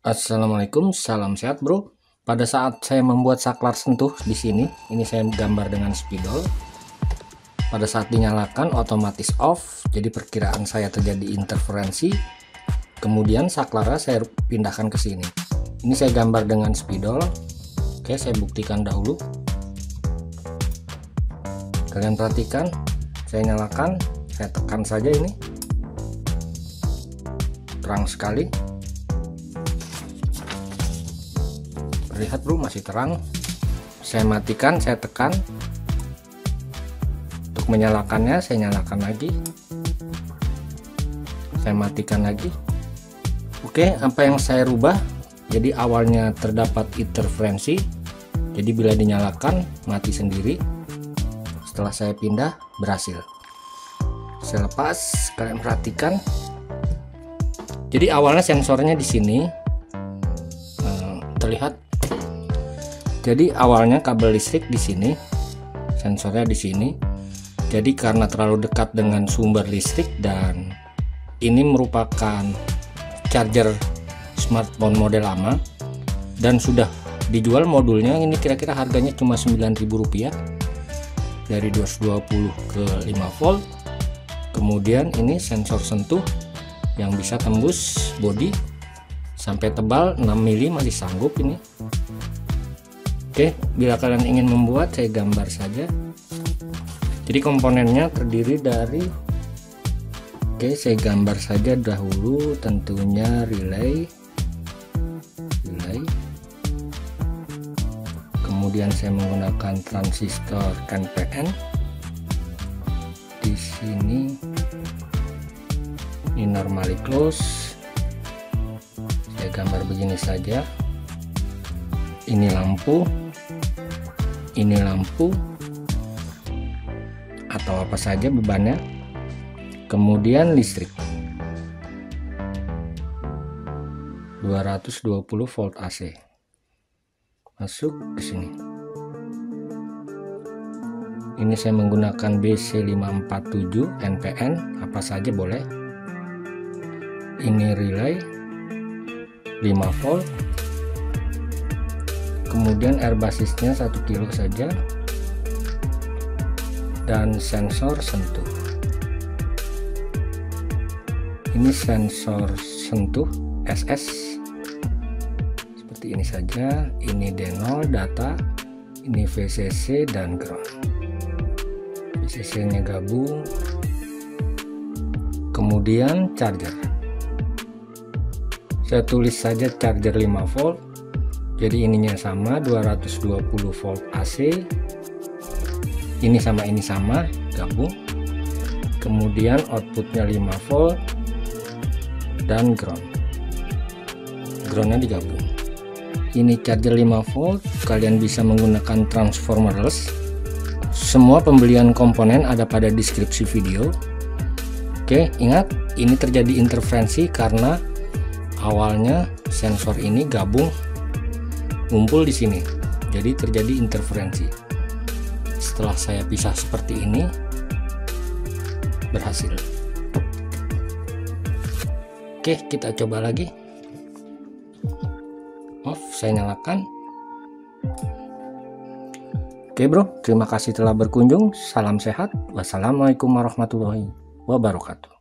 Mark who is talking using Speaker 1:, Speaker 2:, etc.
Speaker 1: Assalamualaikum, salam sehat bro. Pada saat saya membuat saklar sentuh di sini, ini saya gambar dengan spidol. Pada saat dinyalakan otomatis off, jadi perkiraan saya terjadi interferensi. Kemudian saklarnya saya pindahkan ke sini. Ini saya gambar dengan spidol. Oke, saya buktikan dahulu. Kalian perhatikan, saya nyalakan, saya tekan saja ini. Terang sekali. Lihat bro, masih terang. Saya matikan, saya tekan. Untuk menyalakannya saya nyalakan lagi, saya matikan lagi. Oke, apa yang saya rubah, jadi awalnya terdapat interferensi, jadi bila dinyalakan mati sendiri. Setelah saya pindah berhasil. Saya lepas, kalian perhatikan, jadi awalnya sensornya di sini terlihat. Jadi awalnya kabel listrik di sini, sensornya di sini. Jadi karena terlalu dekat dengan sumber listrik dan ini merupakan charger smartphone model lama dan sudah dijual modulnya, ini kira-kira harganya cuma Rp9.000 dari 220 ke 5 volt. Kemudian ini sensor sentuh yang bisa tembus bodi sampai tebal 6 mm masih sanggup ini. Oke, bila kalian ingin membuat, saya gambar saja. Jadi komponennya terdiri dari, oke, saya gambar saja dahulu, tentunya relay. Kemudian saya menggunakan transistor NPN. Di sini ini normally close. Saya gambar begini saja. Ini lampu, ini lampu atau apa saja bebannya. Kemudian listrik 220 volt AC masuk ke sini. Ini saya menggunakan BC547 NPN, apa saja boleh. Ini relay 5 volt. Kemudian air basisnya 1 kilo saja dan sensor sentuh. Ini sensor sentuh SS seperti ini saja. Ini D0 data, ini VCC dan ground. VCC nya gabung. Kemudian charger, saya tulis saja charger 5 volt. Jadi ininya sama 220 volt AC, ini sama gabung. Kemudian outputnya 5 volt dan groundnya digabung. Ini charger 5 volt, kalian bisa menggunakan transformerless. Semua pembelian komponen ada pada deskripsi video. Oke, ingat ini terjadi interferensi karena awalnya sensor ini gabung ngumpul di sini, jadi terjadi interferensi. Setelah saya pisah seperti ini, berhasil. Oke, kita coba lagi. Off, saya nyalakan. Oke bro, terima kasih telah berkunjung. Salam sehat. Wassalamualaikum warahmatullahi wabarakatuh.